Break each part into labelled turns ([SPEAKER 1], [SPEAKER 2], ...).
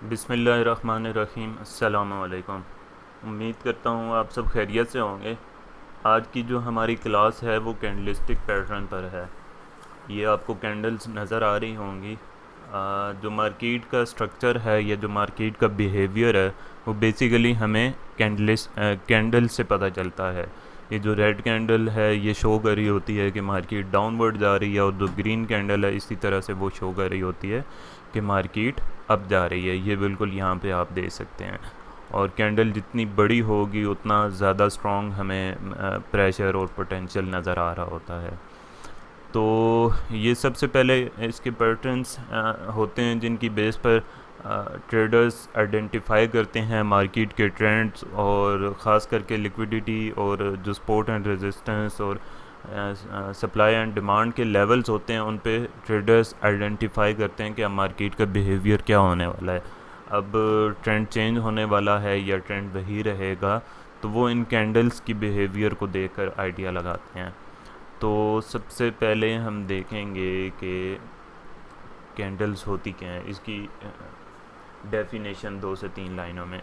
[SPEAKER 1] बिस्मिल्लाहिर्रहमानिर्रहीम। अस्सलामु अलैकुम। उम्मीद करता हूँ आप सब खैरियत से होंगे। आज की जो हमारी क्लास है वो कैंडलिस्टिक पैटर्न पर है। ये आपको कैंडल्स नज़र आ रही होंगी। जो मार्केट का स्ट्रक्चर है या जो मार्केट का बिहेवियर है वो बेसिकली हमें कैंडल से पता चलता है। ये जो रेड कैंडल है ये शो कर रही होती है कि मार्केट डाउनवर्ड जा रही है, और जो ग्रीन कैंडल है इसी तरह से वो शो कर रही होती है कि मार्केट अप जा रही है। ये बिल्कुल यहाँ पे आप देख सकते हैं। और कैंडल जितनी बड़ी होगी उतना ज़्यादा स्ट्रॉन्ग हमें प्रेशर और पोटेंशियल नज़र आ रहा होता है। तो ये सबसे पहले इसके पैटर्न्स होते हैं जिनकी बेस पर ट्रेडर्स आइडेंटिफाई करते हैं मार्केट के ट्रेंड्स, और ख़ास करके लिक्विडिटी और जो सपोर्ट एंड रेजिस्टेंस और सप्लाई एंड डिमांड के लेवल्स होते हैं उन पे ट्रेडर्स आइडेंटिफाई करते हैं कि अब मार्केट का बिहेवियर क्या होने वाला है। अब ट्रेंड चेंज होने वाला है या ट्रेंड वही रहेगा, तो वो इन कैंडल्स की बिहेवियर को देखकर आइडिया लगाते हैं। तो सबसे पहले हम देखेंगे कि कैंडल्स होती क्या हैं। इसकी डेफिनेशन 2 से 3 लाइनों में।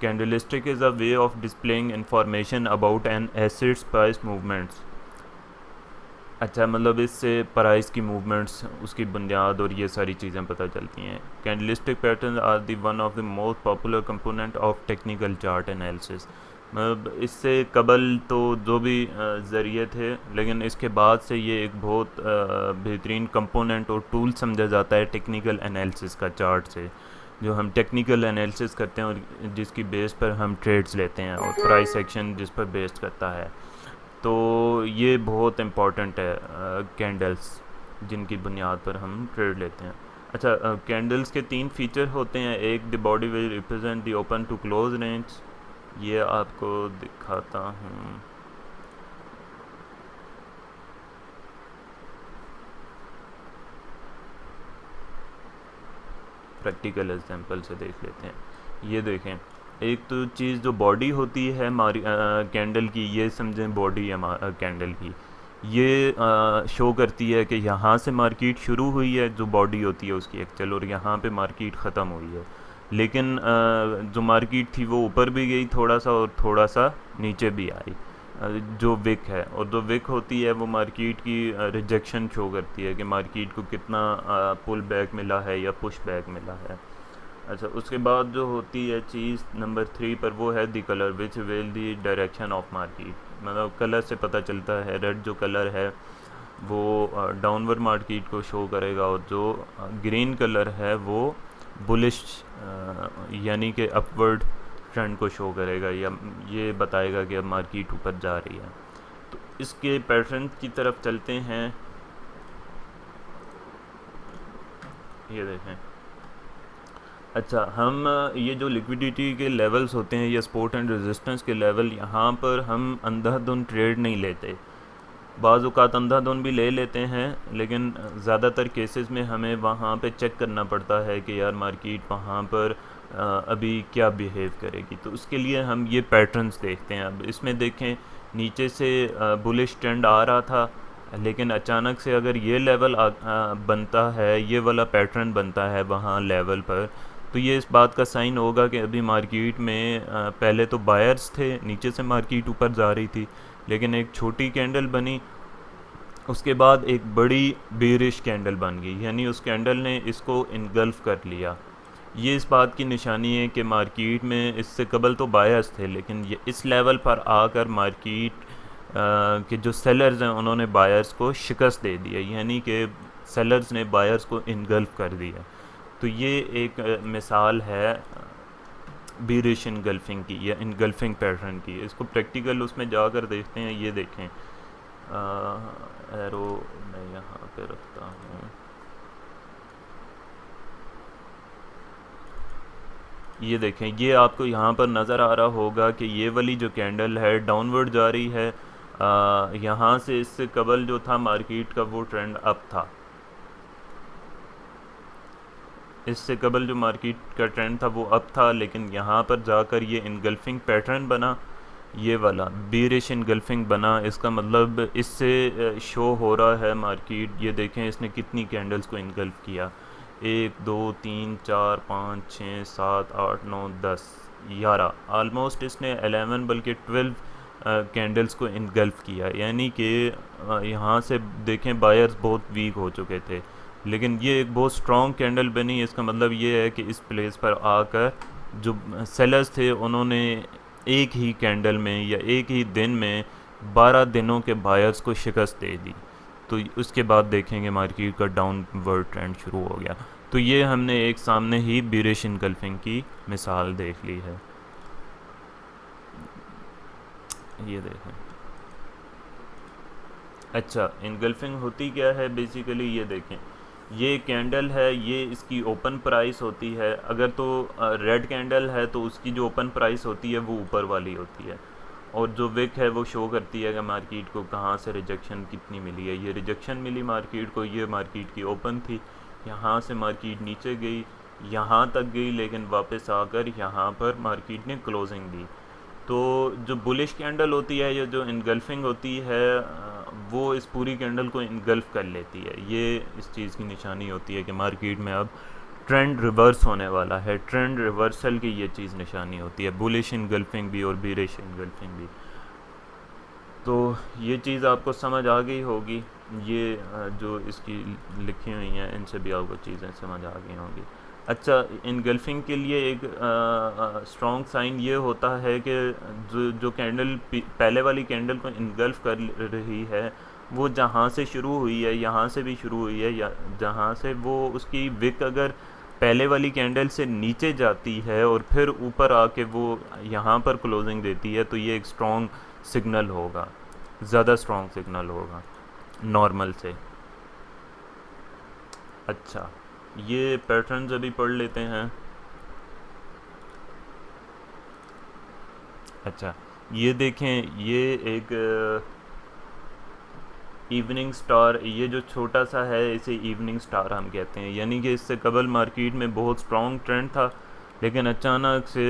[SPEAKER 1] Candlestick is a way of displaying information about an assets price movements. अच्छा, मतलब इससे प्राइस की मूवमेंट्स, उसकी बुनियाद और ये सारी चीज़ें पता चलती हैं। Candlestick pattern are the one of the most popular component of technical chart analysis. मतलब इससे कबल तो जो भी ज़रिए थे, लेकिन इसके बाद से ये एक बहुत बेहतरीन कंपोनेंट और टूल समझा जाता है टेक्निकल एनालिसिस का। चार्ट से जो हम टेक्निकल एनालिसिस करते हैं और जिसकी बेस पर हम ट्रेड्स लेते हैं, और प्राइस एक्शन जिस पर बेस्ड करता है। तो ये बहुत इम्पॉर्टेंट है कैंडल्स, जिनकी बुनियाद पर हम ट्रेड लेते हैं। अच्छा, कैंडल्स के 3 फीचर होते हैं। एक, the body will represent the open to close range. ये आपको दिखाता हूँ। प्रैक्टिकल एग्जांपल से देख लेते हैं। ये देखें, एक तो चीज़ जो बॉडी होती है हमारी कैंडल की, ये समझें बॉडी है कैंडल की। ये शो करती है कि यहाँ से मार्केट शुरू हुई है, जो बॉडी होती है उसकी एक्चुअल, और यहाँ पे मार्केट ख़त्म हुई है। लेकिन जो मार्केट थी वो ऊपर भी गई थोड़ा सा और थोड़ा सा नीचे भी आई। जो विक है, और जो विक होती है वो मार्केट की रिजेक्शन शो करती है कि मार्केट को कितना पुल बैक मिला है या पुश बैक मिला है। अच्छा, उसके बाद जो होती है चीज़ नंबर 3 पर, वो है दी colour which will the direction of market. मतलब कलर से पता चलता है। रेड जो कलर है वो डाउनवर्ड मार्केट को शो करेगा, और जो ग्रीन कलर है वो बुलिश यानी कि अपवर्ड ट्रेंड को शो करेगा, या ये बताएगा कि अब मार्केट ऊपर जा रही है। तो इसके पैटर्न की तरफ चलते हैं। ये देखें। अच्छा, हम ये जो लिक्विडिटी के लेवल्स होते हैं या सपोर्ट एंड रेजिस्टेंस के लेवल, यहाँ पर हम अंधाधुंध ट्रेड नहीं लेते। बाज़ औक़ात अंधाधुंध भी ले लेते हैं, लेकिन ज़्यादातर केसेस में हमें वहाँ पे चेक करना पड़ता है कि यार मार्केट वहाँ पर अभी क्या बिहेव करेगी। तो उसके लिए हम ये पैटर्न्स देखते हैं। अब इसमें देखें, नीचे से बुलिश ट्रेंड आ रहा था, लेकिन अचानक से अगर ये लेवल बनता है, ये वाला पैटर्न बनता है वहाँ लेवल पर, तो ये इस बात का साइन होगा कि अभी मार्केट में पहले तो बायर्स थे, नीचे से मार्केट ऊपर जा रही थी, लेकिन एक छोटी कैंडल बनी, उसके बाद एक बड़ी बेरिश कैंडल बन गई, यानी उस कैंडल ने इसको इनगल्फ कर लिया। ये इस बात की निशानी है कि मार्केट में इससे कबल तो बायर्स थे, लेकिन ये इस लेवल पर आकर मार्केट के जो सेलर्स हैं उन्होंने बायर्स को शिकस्त दे दिया, यानी कि सेलर्स ने बायर्स को इनगल्फ कर दिया। तो ये एक मिसाल है बीरिश इनगल्फिंग की या इनगल्फिंग पैटर्न की। इसको प्रैक्टिकल उसमें जाकर देखते हैं। ये देखें, एरो मैं यहाँ पे रखता हूँ। ये देखें, ये आपको यहाँ पर नज़र आ रहा होगा कि ये वाली जो कैंडल है डाउनवर्ड जा रही है। यहाँ से इससे कबल जो था मार्केट का वो ट्रेंड अप था। इससे कबल जो मार्केट का ट्रेंड था वो अप था, लेकिन यहाँ पर जाकर ये इनगल्फिंग पैटर्न बना, ये वाला बीरिश इनगल्फिंग बना। इसका मतलब इससे शो हो रहा है मार्केट, ये देखें इसने कितनी कैंडल्स को इनगल्फ किया। 1 2 3 4 5 6 7 8 9 10 11 ऑलमोस्ट इसने 11 बल्कि 12 कैंडल्स को इनगल्फ किया, यानी कि यहाँ से देखें बायर्स बहुत वीक हो चुके थे, लेकिन ये एक बहुत स्ट्रॉन्ग कैंडल बनी। इसका मतलब ये है कि इस प्लेस पर आकर जो सेलर्स थे उन्होंने एक ही कैंडल में या एक ही दिन में 12 दिनों के बायर्स को शिकस्त दे दी। तो उसके बाद देखेंगे मार्केट का डाउनवर्ड ट्रेंड शुरू हो गया। तो ये हमने एक सामने ही बीरिश इनगल्फिंग की मिसाल देख ली है। ये देखें। अच्छा, इनगल्फिंग होती क्या है बेसिकली, ये देखें, ये कैंडल है, ये इसकी ओपन प्राइस होती है। अगर तो रेड कैंडल है तो उसकी जो ओपन प्राइस होती है वो ऊपर वाली होती है, और जो विक है वो शो करती है कि मार्केट को कहाँ से रिजेक्शन कितनी मिली है। ये रिजेक्शन मिली मार्केट को, ये मार्केट की ओपन थी, यहाँ से मार्केट नीचे गई, यहाँ तक गई, लेकिन वापस आकर यहाँ पर मार्केट ने क्लोजिंग दी। तो जो बुलिश कैंडल होती है या जो इनगल्फिंग होती है वो इस पूरी कैंडल को इनगल्फ कर लेती है। ये इस चीज़ की निशानी होती है कि मार्केट में अब ट्रेंड रिवर्स होने वाला है। ट्रेंड रिवर्सल की ये चीज़ निशानी होती है, बुलिश इनगल्फिंग भी और बीरिश इनगल्फिंग भी। तो ये चीज़ आपको समझ आ गई होगी। ये जो इसकी लिखी हुई हैं इनसे भी आपको चीज़ें समझ आ गई होंगी। अच्छा, इनगल्फिंग के लिए एक स्ट्रॉन्ग साइन ये होता है कि जो जो कैंडल पहले वाली कैंडल को इनगल्फ कर रही है वो जहाँ से शुरू हुई है, यहाँ से भी शुरू हुई है, या जहाँ से वो उसकी विक अगर पहले वाली कैंडल से नीचे जाती है और फिर ऊपर आके वो यहाँ पर क्लोजिंग देती है, तो ये एक स्ट्रॉन्ग सिग्नल होगा, ज़्यादा स्ट्रॉन्ग सिग्नल होगा नॉर्मल से। अच्छा, ये पैटर्न्स अभी पढ़ लेते हैं। अच्छा, ये देखें, ये एक इवनिंग स्टार, ये जो छोटा सा है इसे इवनिंग स्टार हम कहते हैं, यानी कि इससे कबल मार्केट में बहुत स्ट्रॉन्ग ट्रेंड था, लेकिन अचानक से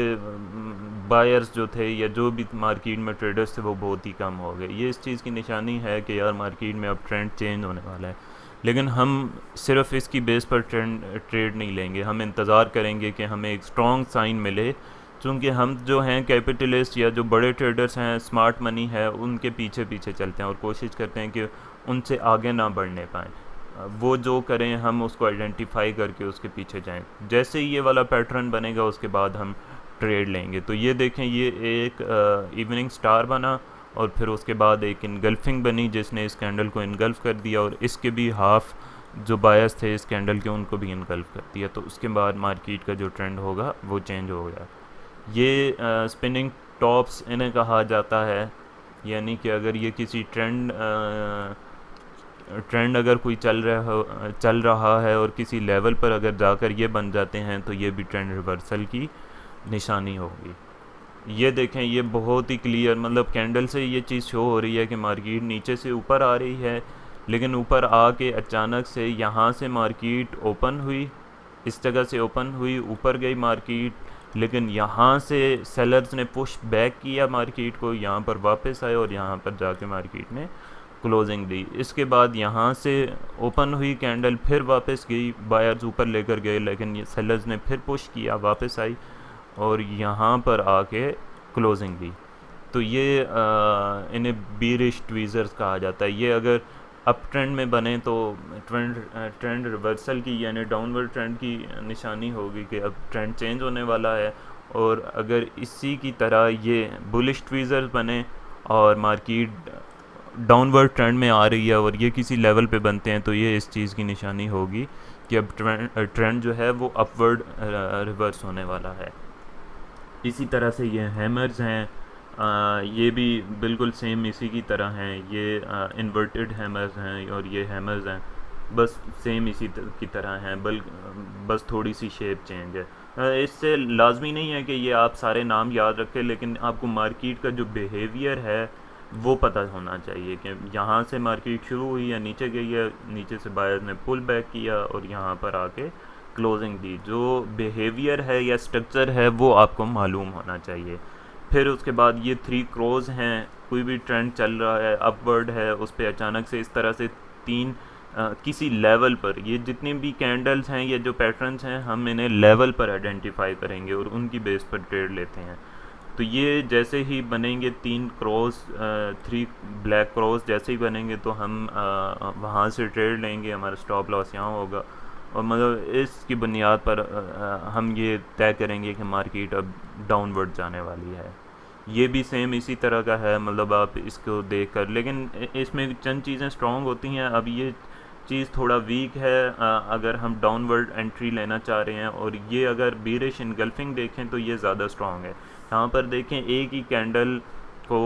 [SPEAKER 1] बायर्स जो थे या जो भी मार्केट में ट्रेडर्स थे वो बहुत ही कम हो गए। ये इस चीज़ की निशानी है कि यार मार्केट में अब ट्रेंड चेंज होने वाला है। लेकिन हम सिर्फ इसकी बेस पर ट्रेड नहीं लेंगे, हम इंतज़ार करेंगे कि हमें एक स्ट्रॉन्ग साइन मिले, चूँकि हम जो हैं कैपिटलिस्ट या जो बड़े ट्रेडर्स हैं, स्मार्ट मनी है, उनके पीछे पीछे चलते हैं और कोशिश करते हैं कि उनसे आगे ना बढ़ने पाएँ। वो जो करें हम उसको आइडेंटिफाई करके उसके पीछे जाएं। जैसे ही ये वाला पैटर्न बनेगा उसके बाद हम ट्रेड लेंगे। तो ये देखें, ये एक इवनिंग स्टार बना और फिर उसके बाद एक इनगल्फिंग बनी जिसने इस कैंडल को इनगल्फ कर दिया, और इसके भी हाफ जो बायस थे इस कैंडल के उनको भी इनगल्फ कर दिया। तो उसके बाद मार्केट का जो ट्रेंड होगा वो चेंज हो गया। ये स्पिनिंग टॉप्स इन्हें कहा जाता है, यानी कि अगर ये किसी ट्रेंड अगर कोई चल रहा है और किसी लेवल पर अगर जाकर ये बन जाते हैं तो ये भी ट्रेंड रिवर्सल की निशानी होगी। ये देखें, ये बहुत ही क्लियर, मतलब कैंडल से ये चीज़ शो हो रही है कि मार्केट नीचे से ऊपर आ रही है, लेकिन ऊपर आके अचानक से यहाँ से मार्केट ओपन हुई, इस जगह से ओपन हुई, ऊपर गई मार्केट, लेकिन यहाँ से सेलर्स ने पुश बैक किया मार्केट को, यहाँ पर वापस आए और यहाँ पर जाके मार्केट ने क्लोजिंग दी। इसके बाद यहाँ से ओपन हुई कैंडल, फिर वापस गई, बायर्स ऊपर लेकर गए, लेकिन ये सेलर्स ने फिर पुश किया, वापस आई और यहाँ पर आके क्लोजिंग दी। तो ये इन्हें बीरिश ट्वीज़र्स कहा जाता है। ये अगर अप ट्रेंड में बने तो ट्रेंड रिवर्सल की यानी डाउनवर्ड ट्रेंड की निशानी होगी कि अब ट्रेंड चेंज होने वाला है। और अगर इसी की तरह ये बुलिश ट्वीज़र्स बने और मार्केट डाउनवर्ड ट्रेंड में आ रही है और ये किसी लेवल पे बनते हैं, तो ये इस चीज़ की निशानी होगी कि अब ट्रेंड जो है वो अपवर्ड रिवर्स होने वाला है। इसी तरह से ये हैमर्स हैं, ये भी बिल्कुल सेम इसी की तरह हैं। ये इन्वर्टेड हैमर्स हैं और ये हैमर्स हैं, बस सेम इसी की तरह हैं, बस थोड़ी सी शेप चेंज है। इससे लाजमी नहीं है कि ये आप सारे नाम याद रखें, लेकिन आपको मार्केट का जो बिहेवियर है वो पता होना चाहिए कि यहाँ से मार्केट शुरू हुई है, नीचे गई है, नीचे से बायर ने पुल बैक किया और यहाँ पर आके क्लोजिंग दी। जो बिहेवियर है या स्ट्रक्चर है वो आपको मालूम होना चाहिए। फिर उसके बाद ये 3 क्रोज हैं, कोई भी ट्रेंड चल रहा है अपवर्ड है, उस पर अचानक से इस तरह से 3 किसी लेवल पर, ये जितने भी कैंडल्स हैं या जो पैटर्न्स हैं हम इन्हें लेवल पर आइडेंटिफाई करेंगे और उनकी बेस पर ट्रेड लेते हैं। तो ये जैसे ही बनेंगे 3 क्रॉस, 3 ब्लैक क्रॉस जैसे ही बनेंगे तो हम वहाँ से ट्रेड लेंगे, हमारा स्टॉप लॉस यहाँ होगा और मतलब इसकी बुनियाद पर हम ये तय करेंगे कि मार्केट अब डाउनवर्ड जाने वाली है। ये भी सेम इसी तरह का है, मतलब आप इसको देख कर, लेकिन इसमें चंद चीज़ें स्ट्रॉन्ग होती हैं। अब ये चीज़ थोड़ा वीक है अगर हम डाउनवर्ड एंट्री लेना चाह रहे हैं, और ये अगर बीरिश इनगल्फिंग देखें तो ये ज़्यादा स्ट्रॉन्ग है। यहाँ पर देखें एक ही कैंडल को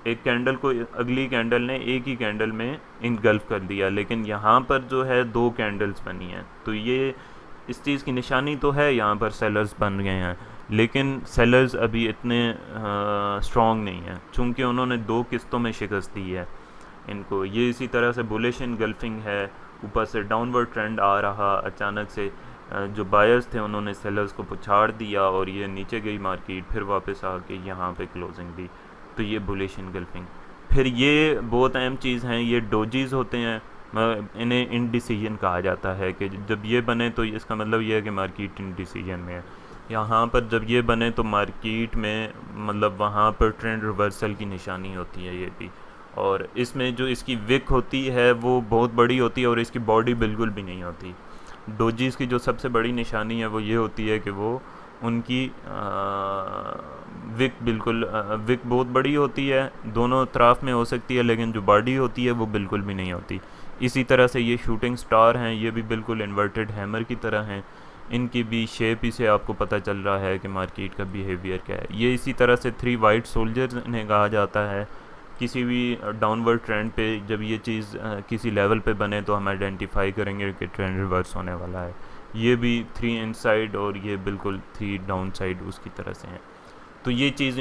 [SPEAKER 1] एक कैंडल को अगली कैंडल ने एक ही कैंडल में इनगल्फ कर दिया, लेकिन यहाँ पर जो है 2 कैंडल्स बनी हैं। तो ये इस चीज़ की निशानी तो है यहाँ पर सेलर्स बन गए हैं, लेकिन सेलर्स अभी इतने स्ट्रॉन्ग नहीं हैं चूँकि उन्होंने 2 किस्तों में शिकस्त दी है इनको। ये इसी तरह से बुलिश इनगल्फिंग है, ऊपर से डाउनवर्ड ट्रेंड आ रहा, अचानक से जो बायर्स थे उन्होंने सेलर्स को पछाड़ दिया और ये नीचे गई मार्केट, फिर वापस आके यहाँ पे क्लोजिंग दी। तो ये बुलिश इनगल्फिंग। फिर ये बहुत अहम चीज़ हैं, ये डोजीज़ होते हैं, इन्हें इनडिसीजन कहा जाता है कि जब ये बने तो इसका मतलब ये है कि मार्केट इनडिसीजन में है। यहाँ पर जब ये बने तो मार्केट में मतलब वहाँ पर ट्रेंड रिवर्सल की निशानी होती है ये भी। और इसमें जो इसकी विक होती है वो बहुत बड़ी होती है और इसकी बॉडी बिल्कुल भी नहीं होती। डोजीज़ की जो सबसे बड़ी निशानी है वो ये होती है कि वो उनकी विक बिल्कुल विक बहुत बड़ी होती है, दोनों तरफ में हो सकती है, लेकिन जो बॉडी होती है वो बिल्कुल भी नहीं होती। इसी तरह से ये शूटिंग स्टार हैं, ये भी बिल्कुल इन्वर्टेड हैमर की तरह हैं, इनकी भी शेप ही से आपको पता चल रहा है कि मार्केट का बिहेवियर क्या है। ये इसी तरह से 3 वाइट सोल्जर्स इन्हें कहा जाता है। किसी भी डाउनवर्ड ट्रेंड पे जब ये चीज़ किसी लेवल पे बने तो हम आइडेंटिफाई करेंगे कि ट्रेंड रिवर्स होने वाला है। ये भी 3 इनसाइड और ये बिल्कुल 3 डाउन साइड उसकी तरह से हैं। तो ये चीज़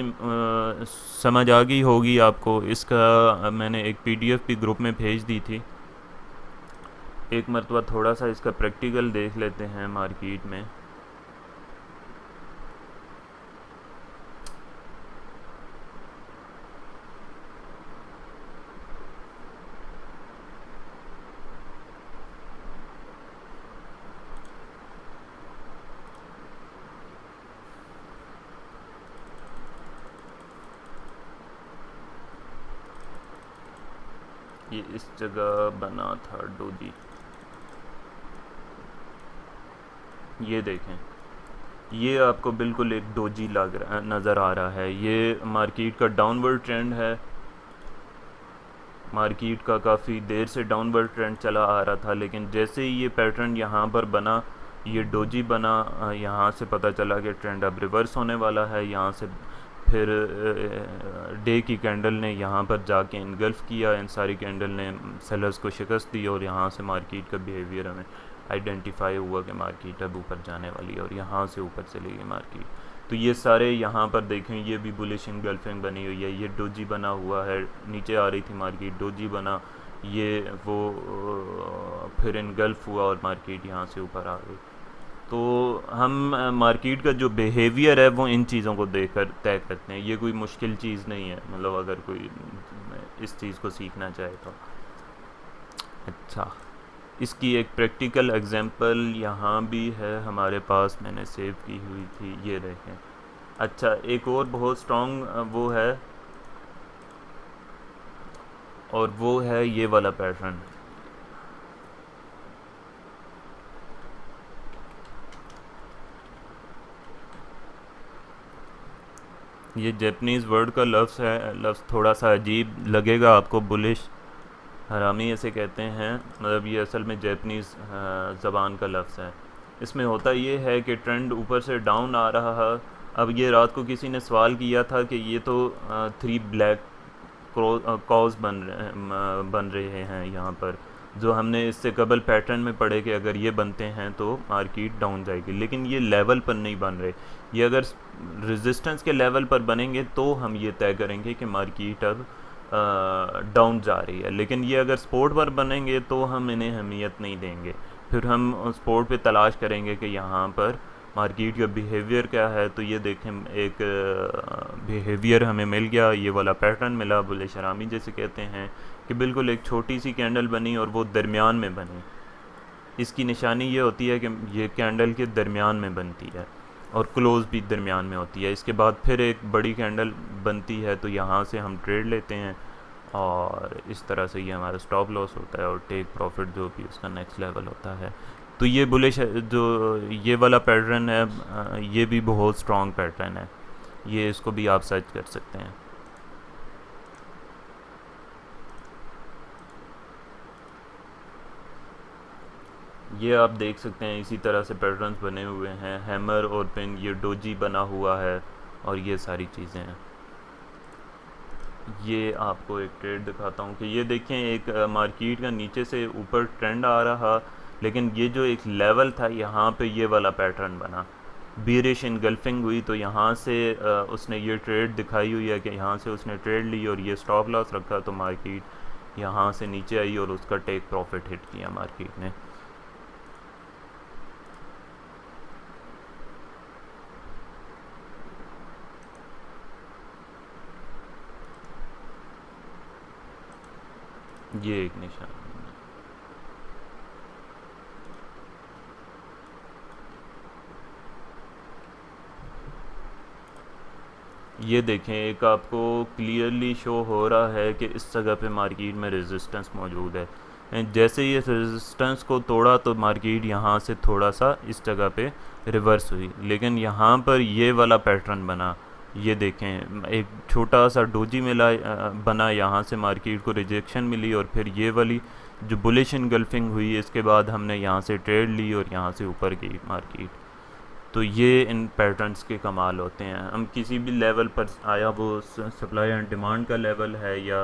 [SPEAKER 1] समझ आ गई होगी आपको। इसका मैंने एक पीडीएफ भी ग्रुप में भेज दी थी, एक मरतबा थोड़ा सा इसका प्रैक्टिकल देख लेते हैं मार्केट में। ये इस जगह बना था डोजी, ये देखें, ये आपको बिल्कुल एक डोजी लग रहा नज़र आ रहा है। ये मार्केट का डाउनवर्ड ट्रेंड है, मार्केट का काफ़ी देर से डाउनवर्ड ट्रेंड चला आ रहा था, लेकिन जैसे ही ये पैटर्न यहाँ पर बना, ये डोजी बना, यहाँ से पता चला कि ट्रेंड अब रिवर्स होने वाला है। यहाँ से फिर डे की कैंडल ने यहाँ पर जाके इनगल्फ किया, इन सारी कैंडल ने सेलर्स को शिकस्त दी और यहाँ से मार्केट का बिहेवियर हमें आइडेंटिफाई हुआ कि मार्केट अब ऊपर जाने वाली है और यहाँ से ऊपर चली गई मार्केट। तो ये सारे यहाँ पर देखें, ये भी बुलिश इनगल्फिंग बनी हुई है, ये डोजी बना हुआ है, नीचे आ रही थी मार्केट, डोजी बना, ये वो फिर इनगल्फ हुआ और मार्केट यहाँ से ऊपर आ गई। तो हम मार्केट का जो बिहेवियर है वो इन चीज़ों को देखकर तय करते हैं। ये कोई मुश्किल चीज़ नहीं है, मतलब अगर कोई इस चीज़ को सीखना चाहे तो। अच्छा, इसकी एक प्रैक्टिकल एग्जांपल यहाँ भी है हमारे पास, मैंने सेव की हुई थी, ये देखें। अच्छा, एक और बहुत स्ट्रॉन्ग वो है, और वो है ये वाला पैटर्न। ये जापानीज़ वर्ड का लफ्ज़ है, लफ्ज़ थोड़ा सा अजीब लगेगा आपको, बुलिश हरामी ऐसे कहते हैं, मतलब ये असल में जापानीज़ ज़बान का लफ्ज़ है। इसमें होता ये है कि ट्रेंड ऊपर से डाउन आ रहा है। अब ये रात को किसी ने सवाल किया था कि ये तो 3 ब्लैक कॉज बन रहे हैं यहाँ पर, जो हमने इससे कबल पैटर्न में पढ़े कि अगर ये बनते हैं तो मार्केट डाउन जाएगी, लेकिन ये लेवल पर नहीं बन रहे। ये अगर रेजिस्टेंस के लेवल पर बनेंगे तो हम ये तय करेंगे कि मार्केट अब डाउन जा रही है, लेकिन ये अगर स्पोर्ट पर बनेंगे तो हम इन्हें अहमियत नहीं देंगे। फिर हम स्पोर्ट पे तलाश करेंगे कि यहाँ पर मार्केट का बिहेवियर क्या है। तो ये देखें, एक बिहेवियर हमें मिल गया, ये वाला पैटर्न मिला, बुलिश हरामी जैसे कहते हैं कि बिल्कुल एक छोटी सी कैंडल बनी और वो दरमियान में बनी। इसकी निशानी ये होती है कि ये कैंडल के दरमियान में बनती है और क्लोज़ भी दरमियान में होती है। इसके बाद फिर एक बड़ी कैंडल बनती है, तो यहाँ से हम ट्रेड लेते हैं और इस तरह से ये हमारा स्टॉप लॉस होता है और टेक प्रॉफिट जो भी उसका नेक्स्ट लेवल होता है। तो ये बुलिश जो ये वाला पैटर्न है, ये भी बहुत स्ट्रॉन्ग पैटर्न है। ये इसको भी आप सर्च कर सकते हैं। ये आप देख सकते हैं इसी तरह से पैटर्न्स बने हुए हैं, हैमर और पिन, ये डोजी बना हुआ है और ये सारी चीज़ें हैं। ये आपको एक ट्रेड दिखाता हूँ कि ये देखें, एक मार्केट का नीचे से ऊपर ट्रेंड आ रहा, लेकिन ये जो एक लेवल था यहाँ पे ये वाला पैटर्न बना, बीरिश इनगल्फिंग हुई। तो यहाँ से उसने ये ट्रेड दिखाई हुई है कि यहाँ से उसने ट्रेड ली और ये स्टॉप लॉस रखा, तो मार्केट यहाँ से नीचे आई और उसका टेक प्रॉफिट हिट किया मार्केट ने। ये एक निशान, ये देखें, एक आपको क्लियरली शो हो रहा है कि इस जगह पे मार्केट में रेजिस्टेंस मौजूद है। जैसे ये रेजिस्टेंस को तोड़ा तो मार्केट यहाँ से थोड़ा सा इस जगह पे रिवर्स हुई, लेकिन यहाँ पर ये वाला पैटर्न बना। ये देखें, एक छोटा सा डोजी मिला, बना, यहाँ से मार्केट को रिजेक्शन मिली और फिर ये वाली जो बुलिश इनगल्फिंग हुई, इसके बाद हमने यहाँ से ट्रेड ली और यहाँ से ऊपर गई मार्केट। तो ये इन पैटर्न्स के कमाल होते हैं। हम किसी भी लेवल पर, आया वो सप्लाई एंड डिमांड का लेवल है या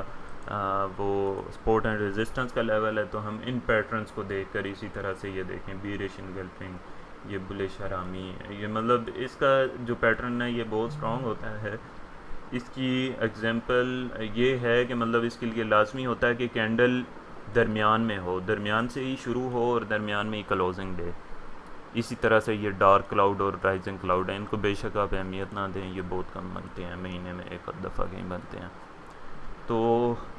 [SPEAKER 1] वो सपोर्ट एंड रेजिस्टेंस का लेवल है, तो हम इन पैटर्न्स को देखकर इसी तरह से ये देखें, बीरिश इनगल्फिंग, ये बुलिश हरामी, ये मतलब इसका जो पैटर्न है ये बहुत स्ट्रॉन्ग होता है। इसकी एग्जांपल ये है कि मतलब इसके लिए लाजमी होता है कि कैंडल दरमियान में हो, दरमियान से ही शुरू हो और दरमियान में ही क्लोजिंग दे। इसी तरह से ये डार्क क्लाउड और राइजिंग क्लाउड है, इनको बेशक आप अहमियत ना दें, ये बहुत कम बनते हैं, महीने में एक दफ़ा कहीं बनते हैं। तो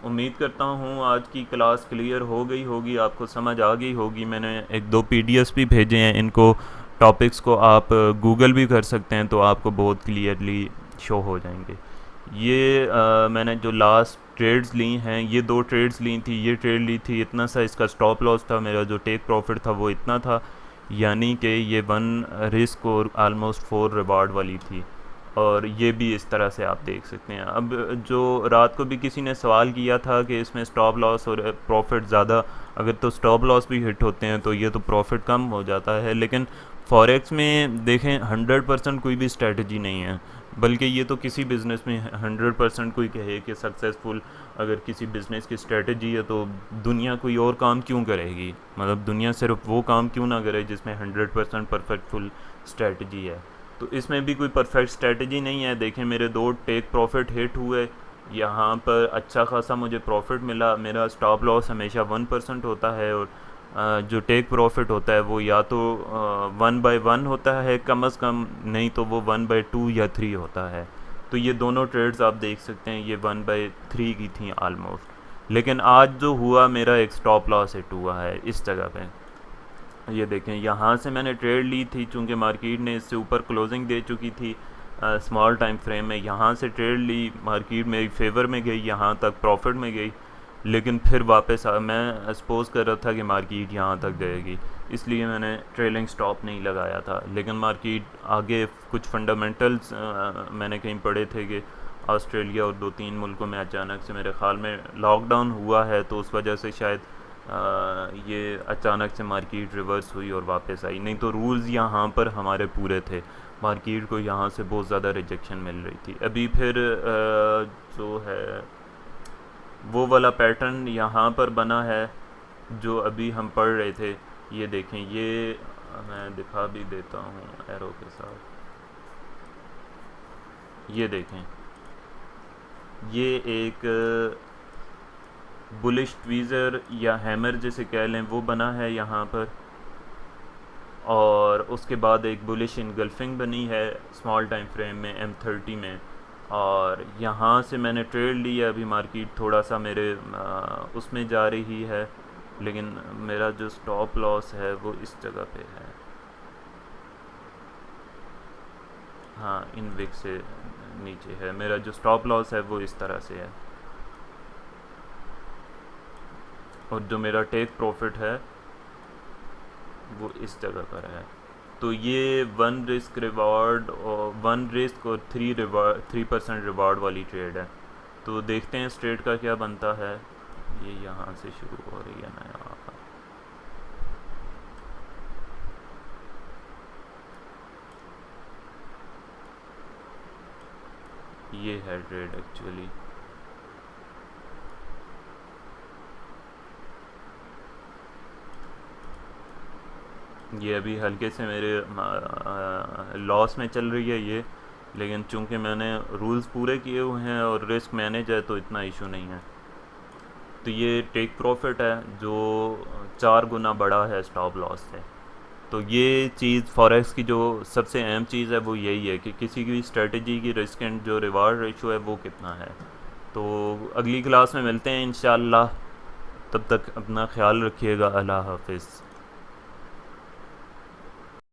[SPEAKER 1] उम्मीद करता हूँ आज की क्लास क्लियर हो गई होगी, आपको समझ आ गई होगी। मैंने एक दो पीडीएफ्स भी भेजे हैं, इनको टॉपिक्स को आप गूगल भी कर सकते हैं, तो आपको बहुत क्लियरली शो हो जाएंगे। ये मैंने जो लास्ट ट्रेड्स ली हैं, ये दो ट्रेड्स ली थी, ये ट्रेड ली थी, इतना सा इसका स्टॉप लॉस था, मेरा जो टेक प्रॉफिट था वो इतना था, यानी कि ये 1 रिस्क और आलमोस्ट 4 रिवार्ड वाली थी। और ये भी इस तरह से आप देख सकते हैं। अब जो रात को भी किसी ने सवाल किया था कि इसमें स्टॉप लॉस और प्रॉफिट ज़्यादा, अगर तो स्टॉप लॉस भी हिट होते हैं तो ये तो प्रॉफिट कम हो जाता है, लेकिन फॉरेक्स में देखें 100% कोई भी स्ट्रेटजी नहीं है, बल्कि ये तो किसी बिज़नेस में 100% कोई कहे कि सक्सेसफुल अगर किसी बिज़नेस की स्ट्रेटजी है तो दुनिया कोई और काम क्यों करेगी, मतलब दुनिया सिर्फ वो काम क्यों ना करे जिसमें 100% परफेक्टफुल स्ट्रेटजी है। तो इसमें भी कोई परफेक्ट स्ट्रेटजी नहीं है। देखें, मेरे 2 टेक प्रॉफिट हिट हुए, यहाँ पर अच्छा खासा मुझे प्रॉफिट मिला। मेरा स्टॉप लॉस हमेशा 1% होता है और जो टेक प्रॉफिट होता है वो या तो 1/1 होता है कम अज़ कम, नहीं तो वो 1/2 या 3 होता है। तो ये दोनों ट्रेड्स आप देख सकते हैं, ये 1/3 की थी आलमोस्ट, लेकिन आज जो हुआ मेरा एक स्टॉप लॉस हिट हुआ है इस जगह पे। ये देखें, यहाँ से मैंने ट्रेड ली थी, चूँकि मार्केट ने इससे ऊपर क्लोजिंग दे चुकी थी स्मॉल टाइम फ्रेम में, यहाँ से ट्रेड ली, मार्केट मेरी फेवर में गई, यहाँ तक प्रॉफिट में गई, लेकिन फिर वापस मैं सपोज कर रहा था कि मार्केट यहाँ तक जाएगी, इसलिए मैंने ट्रेलिंग स्टॉप नहीं लगाया था। लेकिन मार्केट आगे कुछ फंडामेंटल्स मैंने कहीं पढ़े थे कि ऑस्ट्रेलिया और 2-3 मुल्कों में अचानक से मेरे ख़्याल में लॉकडाउन हुआ है, तो उस वजह से शायद ये अचानक से मार्केट रिवर्स हुई और वापस आई, नहीं तो रूल्स यहाँ पर हमारे पूरे थे। मार्केट को यहाँ से बहुत ज़्यादा रिजेक्शन मिल रही थी। अभी फिर जो है वो वाला पैटर्न यहाँ पर बना है जो अभी हम पढ़ रहे थे। ये देखें, ये मैं दिखा भी देता हूँ एरो के साथ। ये देखें, ये एक बुलिश ट्वीज़र या हैमर जिसे कह लें वो बना है यहाँ पर, और और उसके बाद एक बुलिश इनगल्फिंग बनी है स्मॉल टाइम फ्रेम में M30 में, और यहाँ से मैंने ट्रेड लिया। अभी मार्केट थोड़ा सा मेरे उसमें जा रही है, लेकिन मेरा जो स्टॉप लॉस है वो इस जगह पे है। हाँ, इन विक से नीचे है मेरा जो स्टॉप लॉस है, वो इस तरह से है। और जो मेरा टेक प्रॉफिट है वो इस जगह पर है। तो ये 1 रिस्क और 3% रिवार्ड वाली ट्रेड है। तो देखते हैं इस ट्रेड का क्या बनता है। ये यहाँ से शुरू हो रही है ना, यहाँ पर। ये है ट्रेड एक्चुअली। ये अभी हल्के से मेरे लॉस में चल रही है ये, लेकिन चूंकि मैंने रूल्स पूरे किए हुए हैं और रिस्क मैनेज है तो इतना इशू नहीं है। तो ये टेक प्रॉफिट है जो 4 गुना बड़ा है स्टॉप लॉस से। तो ये चीज़ फॉरेक्स की जो सबसे अहम चीज़ है वो यही है कि किसी की स्ट्रेटजी की रिस्क एंड जो रिवार्ड रेशो है वो कितना है। तो अगली क्लास में मिलते हैं इंशाल्लाह। तब तक अपना ख्याल रखिएगा। अल्लाह हाफिज़।